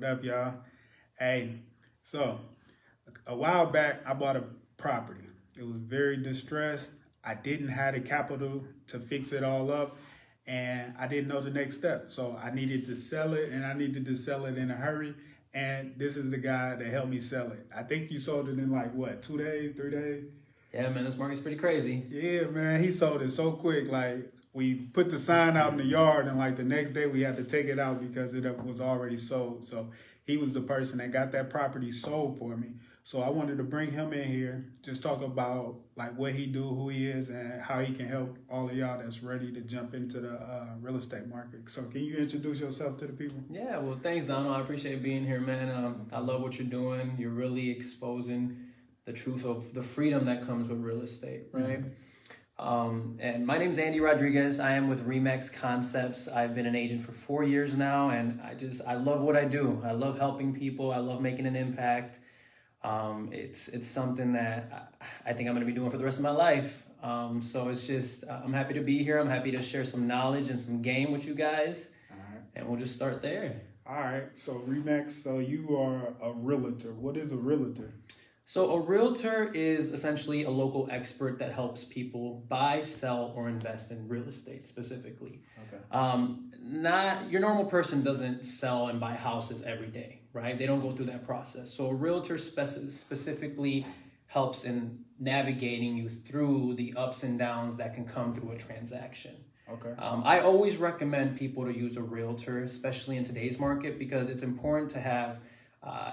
What up, y'all? Hey, so a while back, I bought a property. It was very distressed. I didn't have the capital to fix it all up, and I didn't know the next step. So I needed to sell it, and I needed to sell it in a hurry. And this is the guy that helped me sell it. I think you sold it in like what, 2 days, 3 days? Yeah, man, this market's pretty crazy. Yeah, man, he sold it so quick. Like we put the sign out in the yard, and like the next day we had to take it out because it was already sold. So he was the person that got that property sold for me. So I wanted to bring him in here, just talk about like what he do, who he is, and how he can help all of y'all that's ready to jump into the real estate market. So can you introduce yourself to the people? Yeah, well, thanks, Donald. I appreciate being here, man. I love what you're doing. You're really exposing the truth of the freedom that comes with real estate, right? And my name's Andy Rodriguez. I am with Remax Concepts. I've been an agent for 4 years now, and I love what I do. I love helping people. I love making an impact. It's something that I think I'm going to be doing for the rest of my life. So it's just, I'm happy to be here. I'm happy to share some knowledge and some game with you guys. All right. And we'll just start there. All right. So Remax, so you are a realtor. What is a realtor? So a realtor is essentially a local expert that helps people buy, sell, or invest in real estate specifically. Okay. Not your normal person doesn't sell and buy houses every day, right? They don't go through that process. So a realtor specifically helps in navigating you through the ups and downs that can come through a transaction. Okay. I always recommend people to use a realtor, especially in today's market, because it's important to have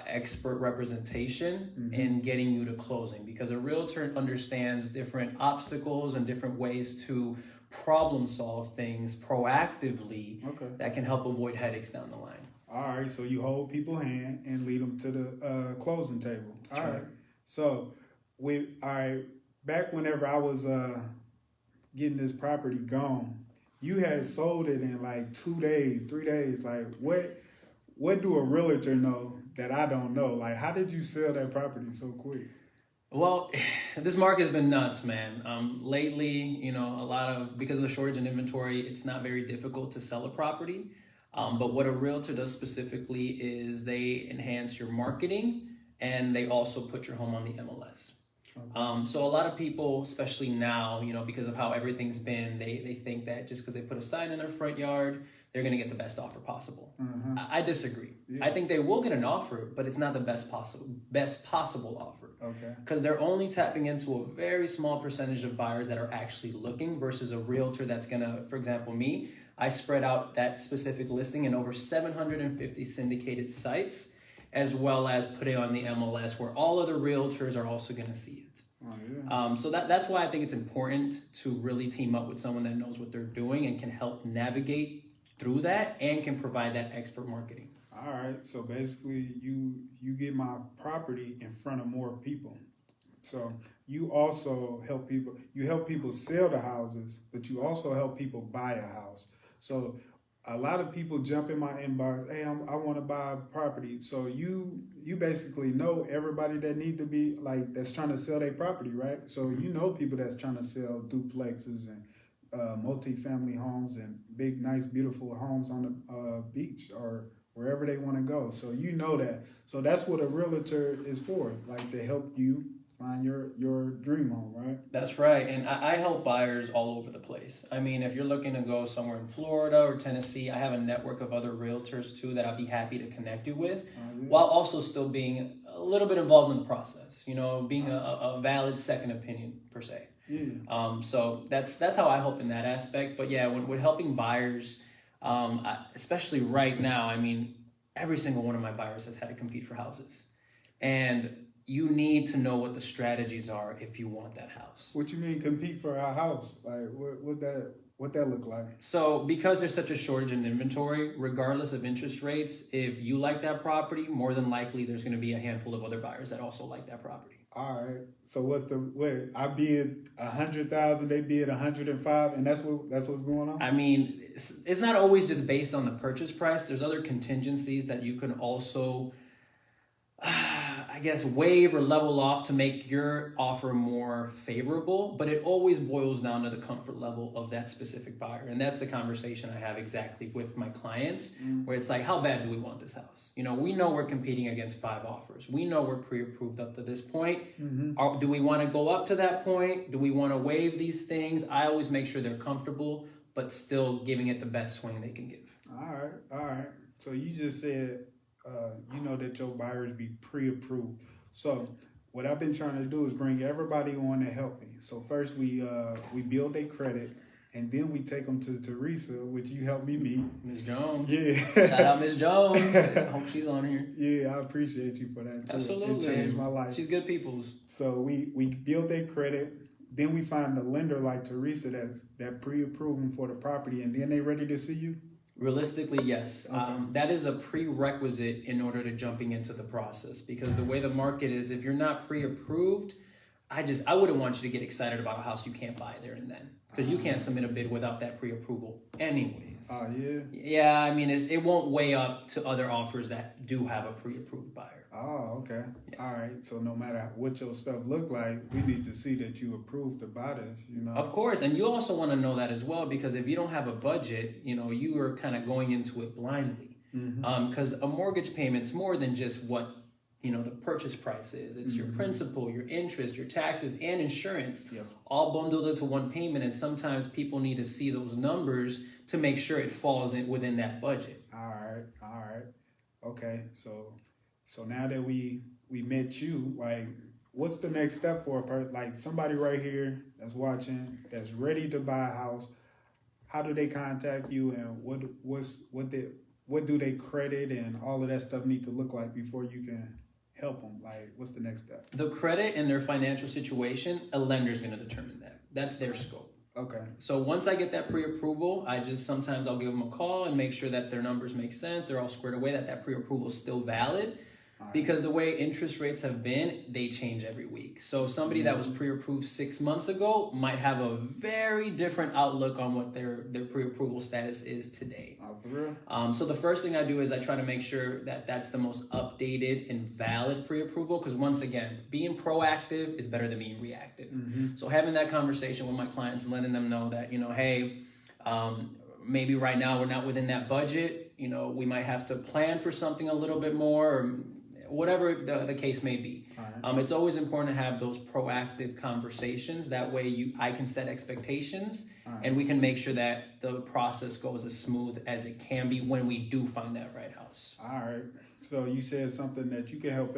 expert representation in getting you to closing, because a realtor understands different obstacles and different ways to problem solve things proactively that can help avoid headaches down the line. All right, so you hold people's hand and lead them to the closing table. That's All right. right. So back whenever I was getting this property gone, you had sold it in like 2 days, 3 days. Like what do a realtor know that I don't know? Like how did you sell that property so quick? Well, this market has been nuts, man. Lately, because of the shortage in inventory, it's not very difficult to sell a property. But what a realtor does specifically is they enhance your marketing, and they also put your home on the MLS. So a lot of people, especially now, because of how everything's been, they think that just because they put a sign in their front yard, they're going to get the best offer possible. I disagree. Yeah. I think they will get an offer, but it's not the best possible offer. Okay. Because they're only tapping into a very small percentage of buyers that are actually looking versus a realtor that's going to, for example, me, I spread out that specific listing in over 750 syndicated sites, as well as put it on the MLS where all other realtors are also going to see it. Oh, yeah. So that's why I think it's important to really team up with someone that knows what they're doing and can help navigate through that and can provide that expert marketing. All right, so basically you get my property in front of more people. So you also help people sell the houses, but you also help people buy a house. So a lot of people jump in my inbox, hey, I want to buy a property. So you basically know everybody that need to be like that's trying to sell their property, right? So you know people that's trying to sell duplexes and multi-family homes and big, nice, beautiful homes on the beach or wherever they want to go. So you know that. So that's what a realtor is for, like to help you find your dream home, right? That's right. And I help buyers all over the place. I mean, if you're looking to go somewhere in Florida or Tennessee, I have a network of other realtors too that I'd be happy to connect you with, while also still being a little bit involved in the process, being a valid second opinion per se. Yeah. So that's how I help in that aspect. But yeah, when helping buyers, especially right now, I mean, every single one of my buyers has had to compete for houses. And you need to know what the strategies are if you want that house. What you mean compete for a house? Like what that look like? So because there's such a shortage in inventory, regardless of interest rates, if you like that property, more than likely there's going to be a handful of other buyers that also like that property. All right. So I bid 100,000, they bid 105, and that's what's going on? I mean, it's not always just based on the purchase price. There's other contingencies that you can also I guess, waive or level off to make your offer more favorable, but it always boils down to the comfort level of that specific buyer. And that's the conversation I have exactly with my clients, where it's like, how bad do we want this house? You know, we know we're competing against 5 offers. We know we're pre-approved up to this point. Do we want to go up to that point? Do we want to waive these things? I always make sure they're comfortable, but still giving it the best swing they can give. All right. So you just said, you know that your buyers be pre-approved. So what I've been trying to do is bring everybody on to help me. So first we build their credit, and then we take them to Teresa, which you helped me meet. Ms. Jones. Yeah. Shout out Ms. Jones. I hope she's on here. Yeah, I appreciate you for that too. Absolutely. It changed my life. She's good people's. So we build their credit. Then we find a lender like Teresa that pre-approved them for the property, and then they ready to see you. Realistically, yes. Okay. That is a prerequisite in order to jumping into the process, because the way the market is, if you're not pre-approved, I wouldn't want you to get excited about a house you can't buy there and then, because you can't submit a bid without that pre-approval anyways. Oh, yeah? Yeah, I mean, it won't weigh up to other offers that do have a pre-approved buyer. Oh, okay. Yeah. All right. So no matter what your stuff look like, we need to see that you approved to buy this, you know? Of course, and you also want to know that as well, because if you don't have a budget, you know, you are kind of going into it blindly. Because a mortgage payment's more than just what, you know, the purchase price is. It's your principal, your interest, your taxes, and insurance, all bundled into one payment. And sometimes people need to see those numbers to make sure it falls within that budget. All right. Okay. So now that we met you, like, what's the next step for a person? Like somebody right here that's watching, that's ready to buy a house. How do they contact you, and what do they credit and all of that stuff need to look like before you can help them? Like, what's the next step? The credit and their financial situation, a lender's going to determine that. That's their scope. Okay. So once I get that pre-approval, sometimes I'll give them a call and make sure that their numbers make sense. They're all squared away, that pre-approval is still valid. Because the way interest rates have been, they change every week. So somebody that was pre-approved 6 months ago might have a very different outlook on what their pre-approval status is today. Oh, for real? So the first thing I do is I try to make sure that that's the most updated and valid pre-approval. Because once again, being proactive is better than being reactive. So having that conversation with my clients and letting them know that, you know, hey, maybe right now we're not within that budget. You know, we might have to plan for something a little bit more, or whatever the case may be. It's always important to have those proactive conversations. That way I can set expectations, and we can make sure that the process goes as smooth as it can be when we do find that right house. All right. So you said something that you can help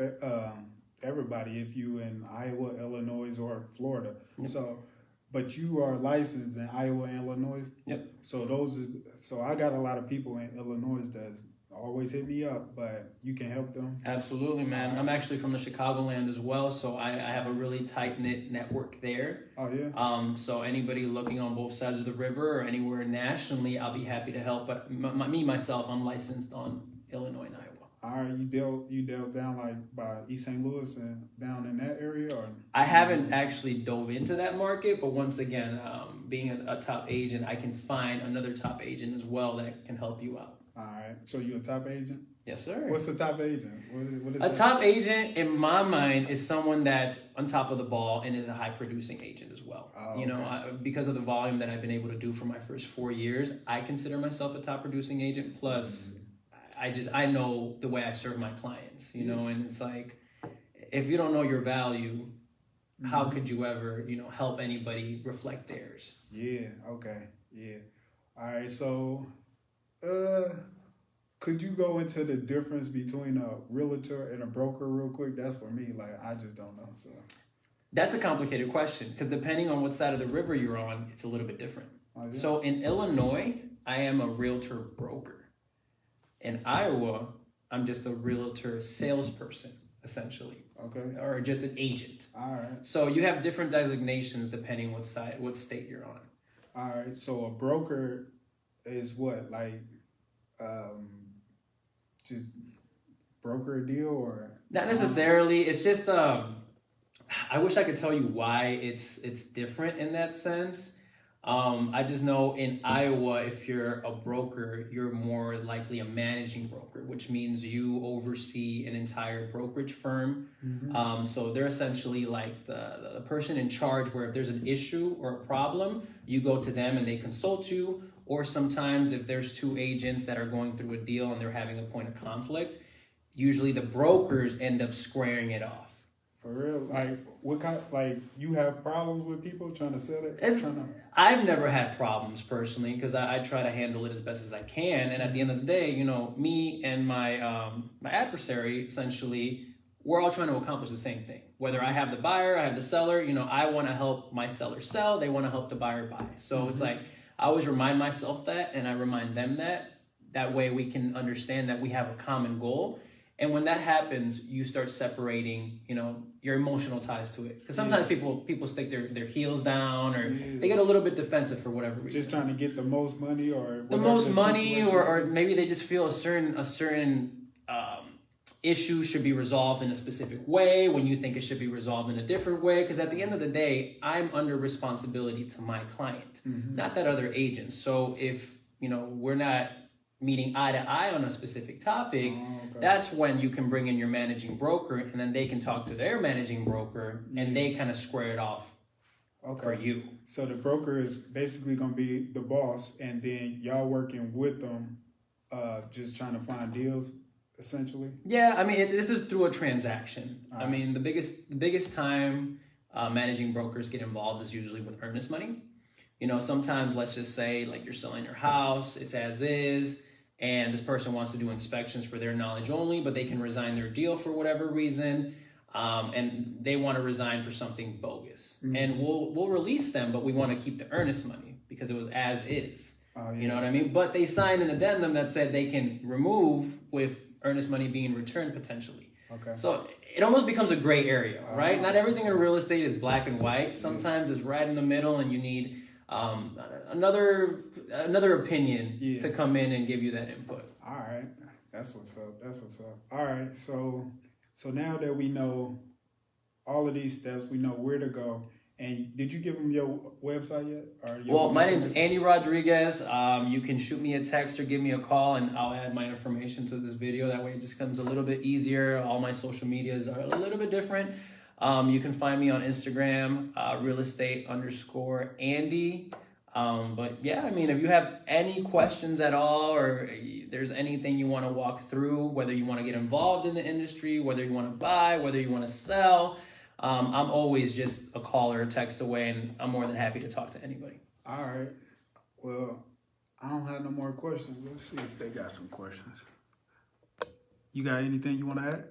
everybody if you in Iowa, Illinois, or Florida. So, but you are licensed in Iowa and Illinois. Yep. So I got a lot of people in Illinois that's always hit me up, but you can help them. Absolutely, man. I'm actually from the Chicagoland as well, so I have a really tight-knit network there. Oh, yeah? So anybody looking on both sides of the river or anywhere nationally, I'll be happy to help. But myself, I'm licensed on Illinois and Iowa. All right, you dealt down like by East St. Louis and down in that area, or? I haven't actually dove into that market, but once again, being a top agent, I can find another top agent as well that can help you out. All right. So you're a top agent? Yes, sir. What's a top agent? What is a top agent, in my mind, is someone that's on top of the ball and is a high-producing agent as well. Oh, you know, because of the volume that I've been able to do for my first 4 years, I consider myself a top-producing agent. Plus, I know the way I serve my clients, you know, and it's like, if you don't know your value, how could you ever, you know, help anybody reflect theirs? Yeah. Okay. Yeah. All right. So, could you go into the difference between a realtor and a broker real quick? That's for me. Like, I just don't know. So that's a complicated question, because depending on what side of the river you're on, it's a little bit different. Oh, yeah? So in Illinois, I am a realtor broker. In Iowa, I'm just a realtor salesperson, essentially. Okay. Or just an agent. All right. So you have different designations depending what state you're on. All right. So a broker is what, like, just broker a deal, or? Not necessarily. It's just I wish I could tell you why it's different in that sense. I just know in Iowa, if you're a broker, you're more likely a managing broker, which means you oversee an entire brokerage firm. So they're essentially like the person in charge, where if there's an issue or a problem, you go to them and they consult you. Or sometimes if there's two agents that are going through a deal and they're having a point of conflict, usually the brokers end up squaring it off. For real? Like, what kind? Like, you have problems with people trying to sell it? I've never had problems personally, because I try to handle it as best as I can. And at the end of the day, you know, me and my my adversary, essentially, we're all trying to accomplish the same thing. Whether I have the buyer, I have the seller, you know, I want to help my seller sell, they want to help the buyer buy. So it's like, I always remind myself that, and I remind them that. That way we can understand that we have a common goal. And when that happens, you start separating, you know, your emotional ties to it. Because sometimes people stick their heels down, or they get a little bit defensive for whatever reason. Just trying to get the most money, or the most money, or maybe they just feel a certain issue should be resolved in a specific way when you think it should be resolved in a different way. Because at the end of the day, I'm under responsibility to my client, not that other agent. So if, you know, we're not meeting eye to eye on a specific topic, that's when you can bring in your managing broker, and then they can talk to their managing broker, and they kind of square it off for you. So the broker is basically going to be the boss, and then y'all working with them, just trying to find deals, essentially? Yeah, I mean, this is through a transaction. I mean, the biggest time managing brokers get involved is usually with earnest money. You know, sometimes, let's just say, like, you're selling your house, it's as is, and this person wants to do inspections for their knowledge only, but they can resign their deal for whatever reason, and they want to resign for something bogus. And we'll release them, but we want to keep the earnest money because it was as is. You know what I mean? But they signed an addendum that said they can remove with earnest money being returned potentially. So it almost becomes a gray area, right? Not everything in real estate is black and white. Sometimes it's right in the middle, and you need another opinion to come in and give you that input. All right, that's what's up. All right, so now that we know all of these steps, we know where to go. And did you give them your website yet? Well, my name's Andy Rodriguez. You can shoot me a text or give me a call, and I'll add my information to this video. That way it just comes a little bit easier. All my social medias are a little bit different. You can find me on Instagram, realestate_Andy. But yeah, I mean, if you have any questions at all, or there's anything you want to walk through, whether you want to get involved in the industry, whether you want to buy, whether you want to sell, I'm always just a call or a text away, and I'm more than happy to talk to anybody. All right. Well, I don't have no more questions. Let's see if they got some questions. You got anything you want to add?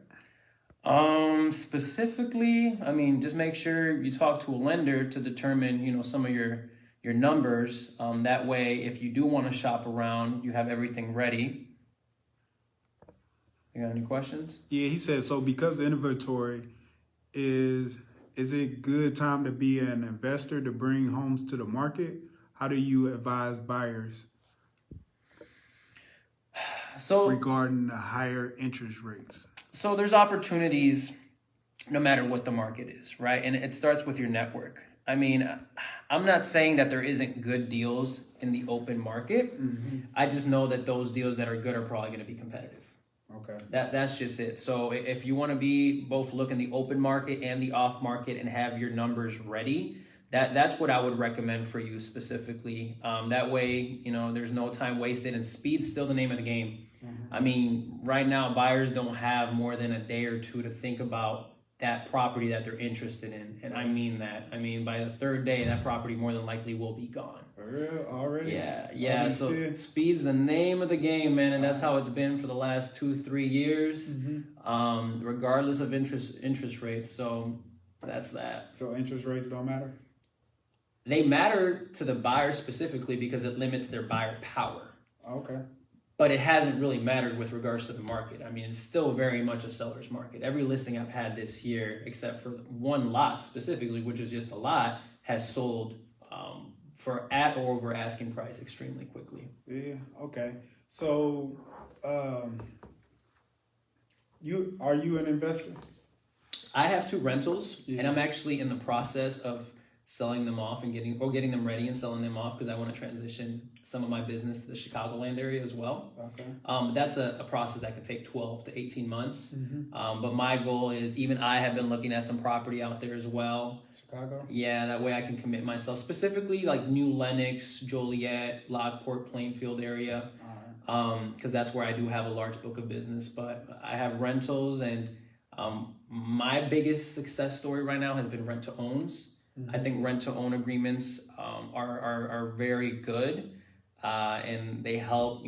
Specifically, I mean, just make sure you talk to a lender to determine, you know, some of your numbers. That way, if you do want to shop around, you have everything ready. You got any questions? Yeah, he said, so because inventory is it good time to be an investor to bring homes to the market? How do you advise buyers regarding the higher interest rates? So there's opportunities no matter what the market is, right? And it starts with your network. I mean, I'm not saying that there isn't good deals in the open market. I just know that those deals that are good are probably going to be competitive. Okay. That's just it. So if you want to be both look in the open market and the off market and have your numbers ready, that's what I would recommend for you specifically. That way, you know, there's no time wasted, and speed's still the name of the game. I mean, right now, buyers don't have more than a day or two to think about that property that they're interested in. And I mean that. I mean, by the third day, that property more than likely will be gone. For real? Already? Yeah. So speed's the name of the game, man. And that's how it's been for the last 2-3 years, regardless of interest rates. So that's that. So interest rates don't matter? They matter to the buyer specifically because it limits their buyer power. Okay. But it hasn't really mattered with regards to the market. I mean, it's still very much a seller's market. Every listing I've had this year, except for one lot specifically, which is just a lot, has sold for at or over asking price extremely quickly. Yeah, okay. So, are you an investor? I have 2 rentals, and I'm actually in the process of selling them off and getting them ready and selling them off because I want to transition some of my business to the Chicagoland area as well. Okay. But that's a process that can take 12 to 18 months. Mm-hmm. But my goal is, even I have been looking at some property out there as well. Chicago? Yeah, that way I can commit myself, specifically like New Lenox, Joliet, Lockport, Plainfield area, because that's where I do have a large book of business. But I have rentals, and my biggest success story right now has been rent to owns. Mm-hmm. I think rent to own agreements are very good, and they help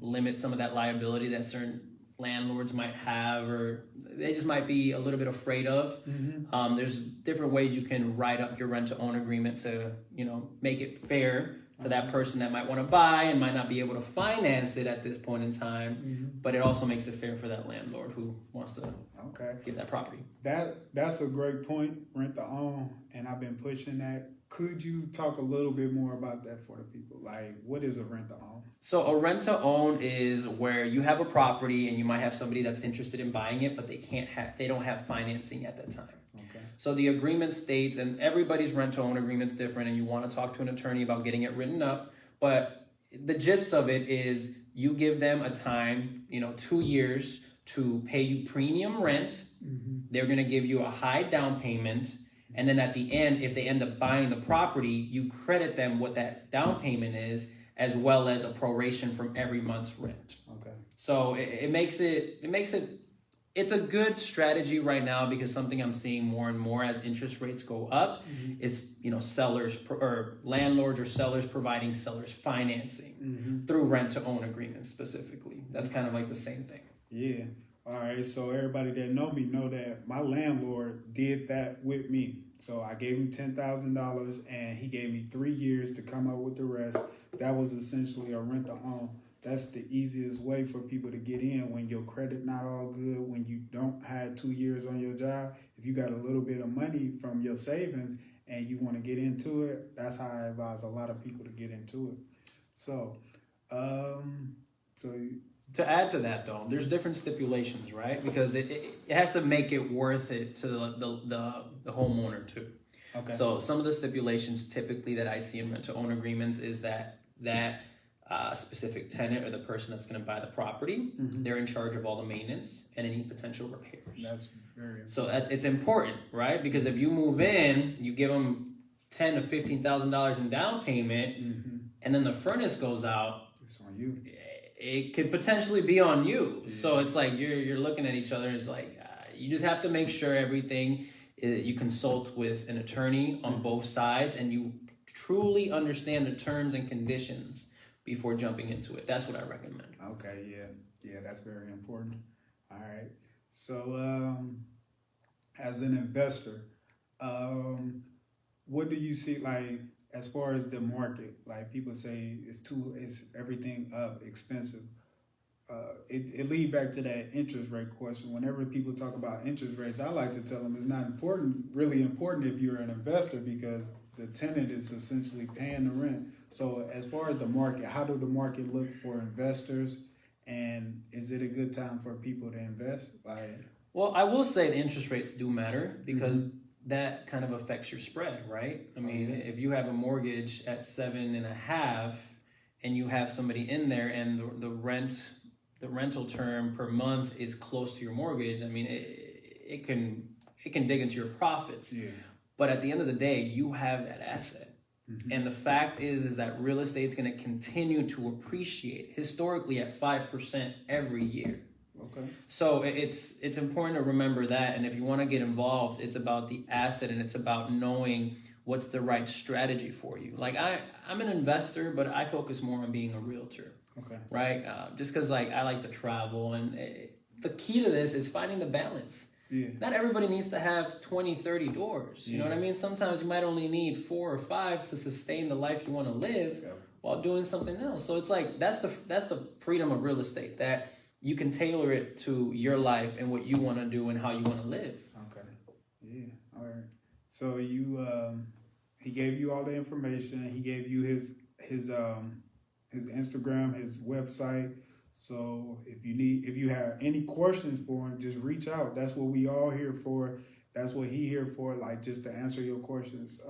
limit some of that liability that certain landlords might have, or they just might be a little bit afraid of. Mm-hmm. There's different ways you can write up your rent to own agreement to make it fair to that person that might want to buy and might not be able to finance it at this point in time. Mm-hmm. But it also makes it fair for that landlord who wants to get that property. That's a great point, rent to own, and I've been pushing that. Could you talk a little bit more about that for the people? Like, what is a rent to own? So a rent to own is where you have a property and you might have somebody that's interested in buying it, but they don't have financing at that time. Okay. So the agreement states, and everybody's rent to own agreement's different, and you want to talk to an attorney about getting it written up. But the gist of it is you give them a time, 2 years to pay you premium rent. Mm-hmm. They're going to give you a high down payment. And then at the end, if they end up buying the property, you credit them what that down payment is, as well as a proration from every month's rent. Okay. So it's a good strategy right now, because something I'm seeing more and more as interest rates go up is, sellers or landlords or sellers providing sellers financing through rent to own agreements specifically. That's kind of like the same thing. Yeah. All right. So everybody that know me know that my landlord did that with me. So I gave him $10,000 and he gave me 3 years to come up with the rest. That was essentially a rent to own. That's the easiest way for people to get in when your credit not all good, when you don't have 2 years on your job. If you got a little bit of money from your savings and you want to get into it, that's how I advise a lot of people to get into it. So, to add to that, though, there's different stipulations, right? Because it has to make it worth it to the homeowner too. Okay. So some of the stipulations typically that I see in rent to own agreements is that specific tenant or the person that's going to buy the property, they're in charge of all the maintenance and any potential repairs. That's very important. So it's important, right? Because if you move in, you give them $10,000 to $15,000 in down payment, and then the furnace goes out, it's on you. It could potentially be on you. Yeah. So it's like you're looking at each other. It's like you just have to make sure everything you consult with an attorney on both sides, and you truly understand the terms and conditions before jumping into it. That's what I recommend. Okay, yeah, that's very important. All right. So, as an investor, what do you see, like, as far as the market? Like, people say it's everything up, expensive. It lead back to that interest rate question. Whenever people talk about interest rates, I like to tell them it's not really important if you're an investor, because the tenant is essentially paying the rent. So as far as the market, how do the market look for investors, and is it a good time for people to invest? Well, I will say the interest rates do matter, because that kind of affects your spread, right? I mean, if you have a mortgage at 7.5 and you have somebody in there and the rental term per month is close to your mortgage, I mean, it can dig into your profits. Yeah. But at the end of the day, you have that asset. And the fact is that real estate is going to continue to appreciate historically at 5% every year. Okay. So it's important to remember that. And if you want to get involved, it's about the asset, and it's about knowing what's the right strategy for you. Like I'm an investor, but I focus more on being a realtor. Okay. Right? Just because I like to travel, and the key to this is finding the balance. Yeah. Not everybody needs to have 20, 30 doors. You know what I mean? Sometimes you might only need 4 or 5 to sustain the life you want to live while doing something else. So it's like that's the freedom of real estate, that you can tailor it to your life and what you want to do and how you want to live. Okay. Yeah. All right. So he gave you all the information. He gave you his Instagram, his website. So if you have any questions for him, just reach out. That's what we all here for. that's what he here for, like just to answer your questions.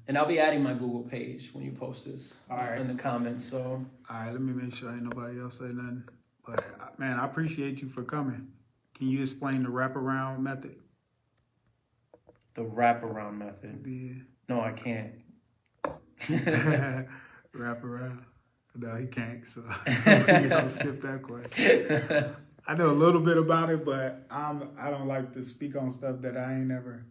And I'll be adding my Google page when you post this All right. in the comments. So, All right, let me make sure ain't nobody else say nothing. But man, I appreciate you for coming. Can you explain the wraparound method? the wraparound method. Yeah. No, I can't. Wraparound. No, he can't. So we gonna skip that question. I know a little bit about it, but I don't like to speak on stuff that I ain't never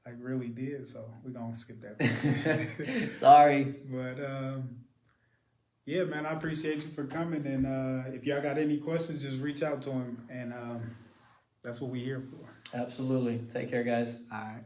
like really did. So we're gonna skip that question. Sorry. But yeah, man, I appreciate you for coming. And if y'all got any questions, just reach out to him. And that's what we're here for. Absolutely. Take care, guys. All right.